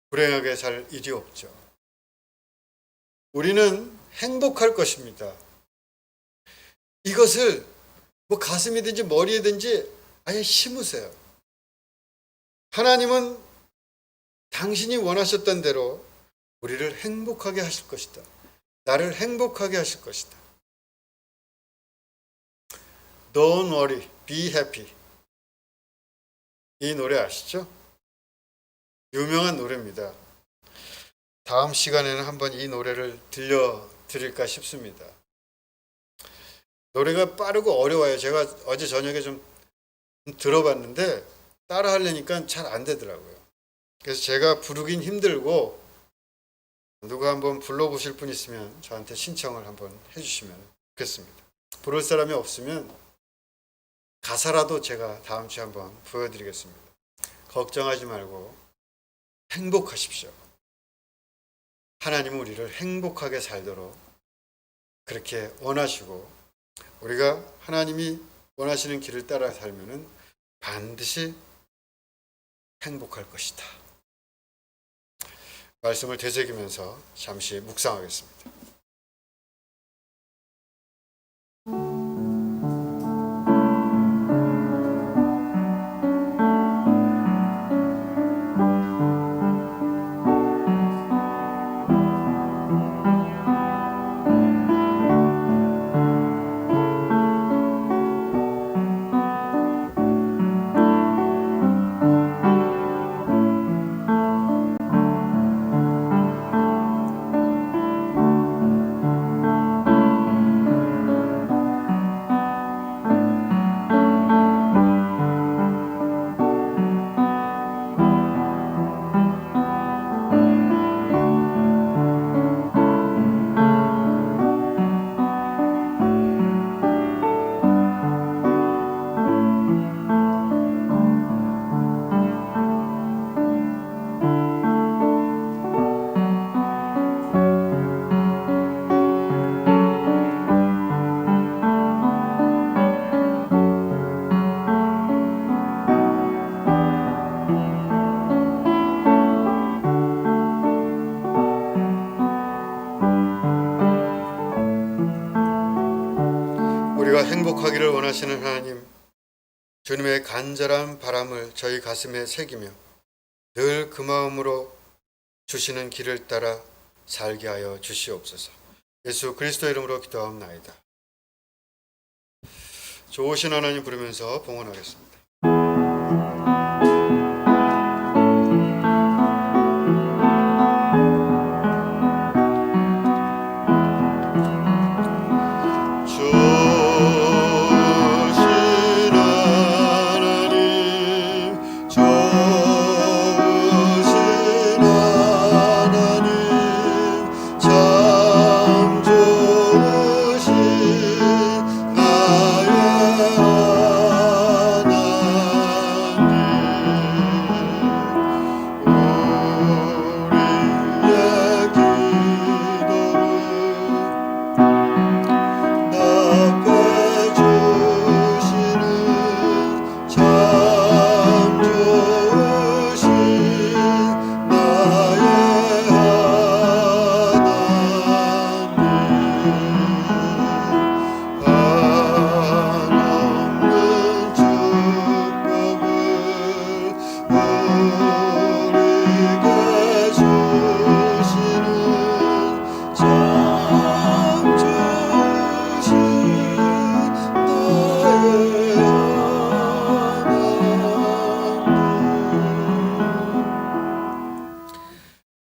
불행하게 살 일이 없죠. 우리는 행복할 것입니다. 이것을 가슴이든지 머리에든지 아예 심으세요. 하나님은 당신이 원하셨던 대로 우리를 행복하게 하실 것이다. 나를 행복하게 하실 것이다. Don't worry, be happy. 이 노래 아시죠? 유명한 노래입니다. 다음 시간에는 한번 이 노래를 들려드릴까 싶습니다. 노래가 빠르고 어려워요. 제가 어제 저녁에 좀 들어봤는데 따라 하려니까 잘 안 되더라고요. 그래서 제가 부르긴 힘들고, 누가 한번 불러보실 분 있으면 저한테 신청을 한번 해주시면 좋겠습니다. 부를 사람이 없으면 가사라도 제가 다음 주에 한번 보여드리겠습니다. 걱정하지 말고 행복하십시오. 하나님은 우리를 행복하게 살도록 그렇게 원하시고, 우리가 하나님이 원하시는 길을 따라 살면은 반드시 행복할 것이다. 말씀을 되새기면서 잠시 묵상하겠습니다. 우리가 행복하기를 원하시는 하나님, 주님의 간절한 바람을 저희 가슴에 새기며 늘 그 마음으로 주시는 길을 따라 살게 하여 주시옵소서. 예수 그리스도의 이름으로 기도하옵나이다. 좋으신 하나님 부르면서 봉헌하겠습니다.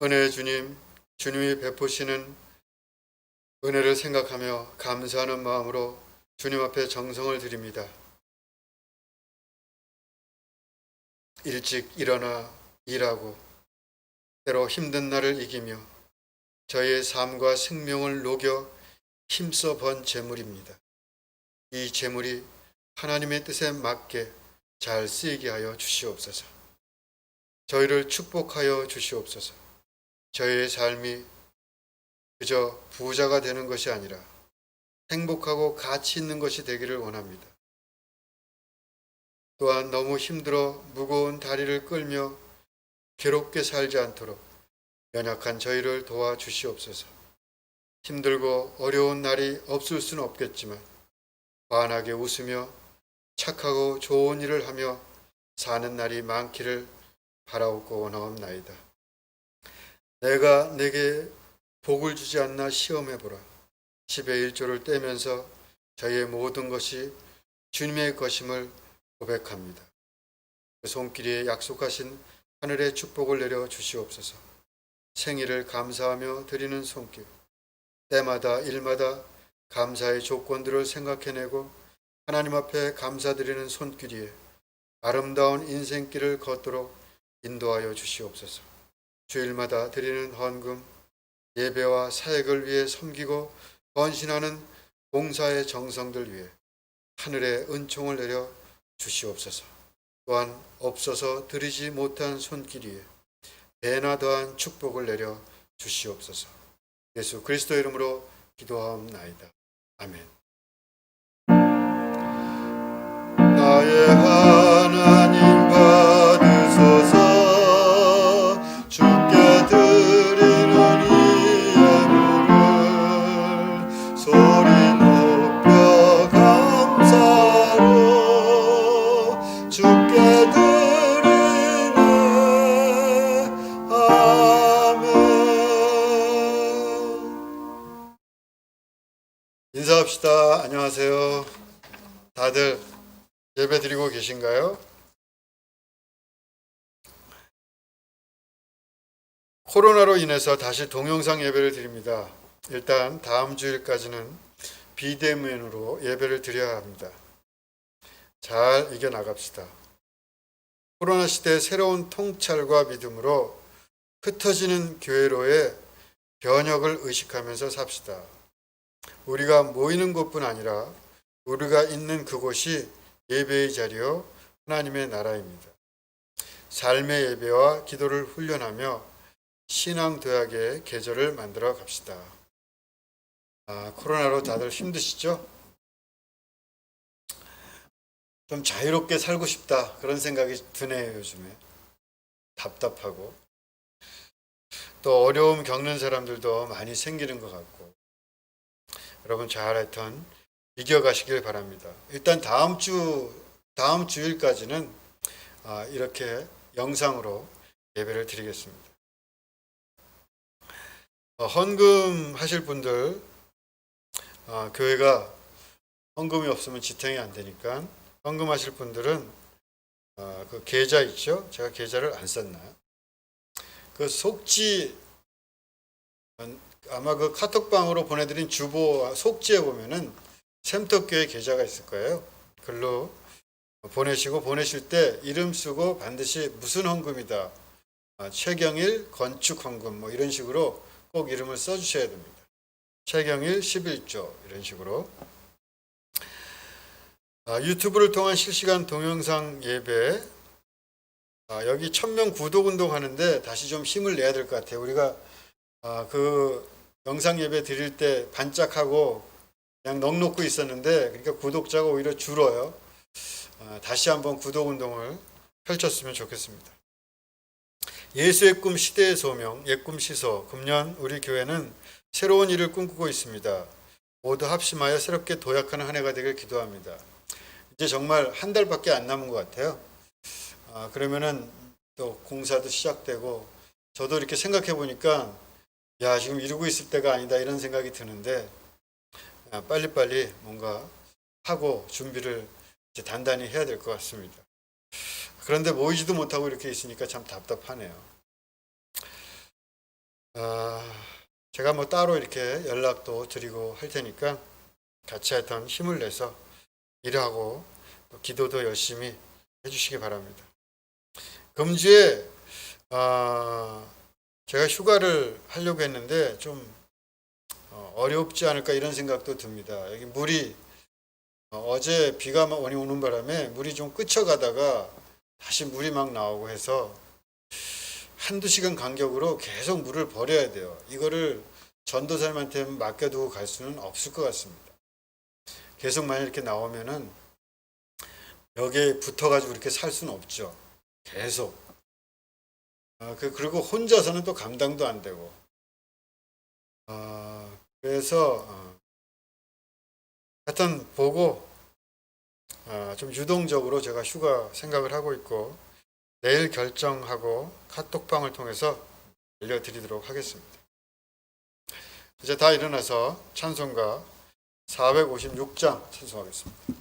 은혜의 주님, 주님이 베푸시는 은혜를 생각하며 감사하는 마음으로 주님 앞에 정성을 드립니다. 일찍 일어나 일하고 때로 힘든 날을 이기며 저희의 삶과 생명을 녹여 힘써 번 재물입니다. 이 재물이 하나님의 뜻에 맞게 잘 쓰이게 하여 주시옵소서. 저희를 축복하여 주시옵소서. 저희의 삶이 그저 부자가 되는 것이 아니라 행복하고 가치 있는 것이 되기를 원합니다. 또한 너무 힘들어 무거운 다리를 끌며 괴롭게 살지 않도록 연약한 저희를 도와주시옵소서. 힘들고 어려운 날이 없을 수는 없겠지만 환하게 웃으며 착하고 좋은 일을 하며 사는 날이 많기를 바라옵고 원하옵나이다. 내가 내게 복을 주지 않나 시험해보라. 10의 1조를 떼면서 저희의 모든 것이 주님의 것임을 고백합니다. 그 손길에 약속하신 하늘의 축복을 내려 주시옵소서. 생일을 감사하며 드리는 손길, 때마다 일마다 감사의 조건들을 생각해내고 하나님 앞에 감사드리는 손길 위에 아름다운 인생길을 걷도록 인도하여 주시옵소서. 주일마다 드리는 헌금, 예배와 사역을 위해 섬기고 헌신하는 봉사의 정성들 위해 하늘의 은총을 내려 주시옵소서. 또한 없어서 드리지 못한 손길 위에 배나 더한 축복을 내려 주시옵소서. 예수 그리스도 이름으로 기도하옵나이다. 아멘. 나의 하나님 받으소서. 주께 드리는 이 예물을 소리 높여 감사로 주께 드리네. 아멘. 인사합시다. 안녕하세요. 다들 예배 드리고 계신가요? 코로나로 인해서 다시 동영상 예배를 드립니다. 일단 다음 주일까지는 비대면으로 예배를 드려야 합니다. 잘 이겨나갑시다. 코로나 시대의 새로운 통찰과 믿음으로 흩어지는 교회로의 변혁을 의식하면서 삽시다. 우리가 모이는 곳뿐 아니라 우리가 있는 그곳이 예배의 자리요 하나님의 나라입니다. 삶의 예배와 기도를 훈련하며 신앙 도약의 계절을 만들어 갑시다. 코로나로 다들 힘드시죠? 좀 자유롭게 살고 싶다 그런 생각이 드네요. 요즘에 답답하고 또 어려움 겪는 사람들도 많이 생기는 것 같고 여러분 잘 하여튼 이겨가시길 바랍니다. 일단 다음 다음 주일까지는 이렇게 영상으로 예배를 드리겠습니다. 헌금 하실 분들, 교회가 헌금이 없으면 지탱이 안 되니까 헌금 하실 분들은 그 계좌 있죠? 제가 계좌를 안 썼나요? 그 속지, 아마 그 카톡방으로 보내드린 주보 속지에 보면은 샘터교회 계좌가 있을 거예요. 글로 보내시고, 보내실 때 이름 쓰고 반드시 무슨 헌금이다, 최경일 건축 헌금 뭐 이런 식으로 꼭 이름을 써주셔야 됩니다. 최경일 11조 이런 식으로. 유튜브를 통한 실시간 동영상 예배, 여기 1000명 구독 운동 하는데 다시 좀 힘을 내야 될 것 같아요. 우리가 그 영상 예배 드릴 때 반짝하고 그냥 넋놓고 있었는데, 그러니까 구독자가 오히려 줄어요. 다시 한번 구독 운동을 펼쳤으면 좋겠습니다. 예수의 꿈 시대의 소명, 옛꿈 시소. 금년 우리 교회는 새로운 일을 꿈꾸고 있습니다. 모두 합심하여 새롭게 도약하는 한 해가 되길 기도합니다. 이제 정말 한 달밖에 안 남은 것 같아요. 그러면은 또 공사도 시작되고, 저도 이렇게 생각해 보니까 야, 지금 이러고 있을 때가 아니다 이런 생각이 드는데, 빨리빨리 뭔가 하고 준비를 이제 단단히 해야 될 것 같습니다. 그런데 모이지도 못하고 이렇게 있으니까 참 답답하네요. 제가 뭐 따로 이렇게 연락도 드리고 할 테니까 같이 하여튼 힘을 내서 일하고 또 기도도 열심히 해주시기 바랍니다. 금주에 제가 휴가를 하려고 했는데 좀 어렵지 않을까 이런 생각도 듭니다. 여기 물이 어제 비가 많이 오는 바람에 물이 좀 그쳐가다가 다시 물이 막 나오고 해서 한두 시간 간격으로 계속 물을 버려야 돼요. 이거를 전도사님한테 맡겨두고 갈 수는 없을 것 같습니다. 계속 만약 이렇게 나오면은 여기에 붙어가지고 이렇게 살 수는 없죠. 계속. 그리고 혼자서는 또 감당도 안 되고. 그래서 하여튼 보고 좀 유동적으로 제가 휴가 생각을 하고 있고, 내일 결정하고 카톡방을 통해서 알려드리도록 하겠습니다. 이제 다 일어나서 찬송가 456장 찬송하겠습니다.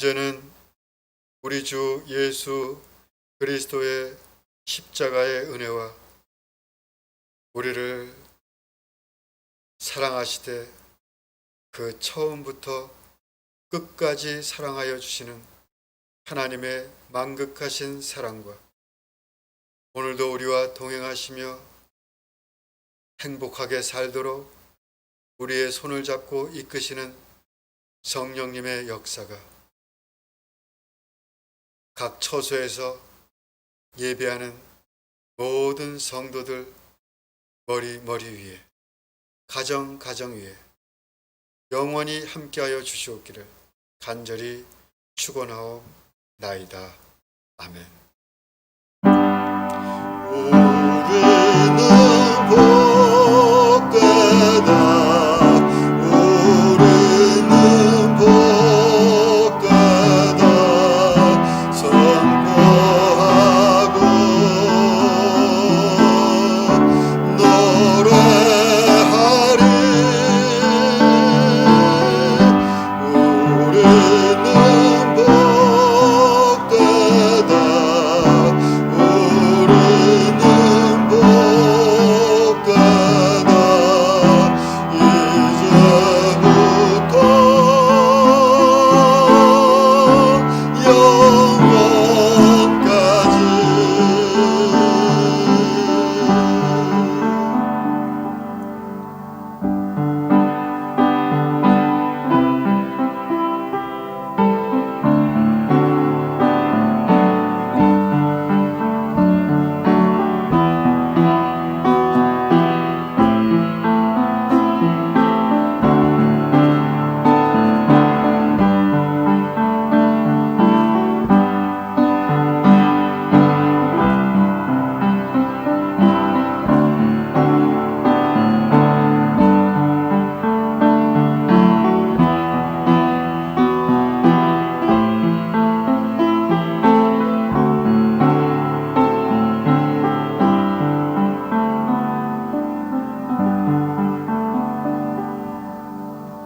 이제는 우리 주 예수 그리스도의 십자가의 은혜와 우리를 사랑하시되 그 처음부터 끝까지 사랑하여 주시는 하나님의 만극하신 사랑과 오늘도 우리와 동행하시며 행복하게 살도록 우리의 손을 잡고 이끄시는 성령님의 역사가 각 처소에서 예배하는 모든 성도들 머리 위에 가정 위에 영원히 함께하여 주시옵기를 간절히 축원하옵나이다. 아멘. 오르는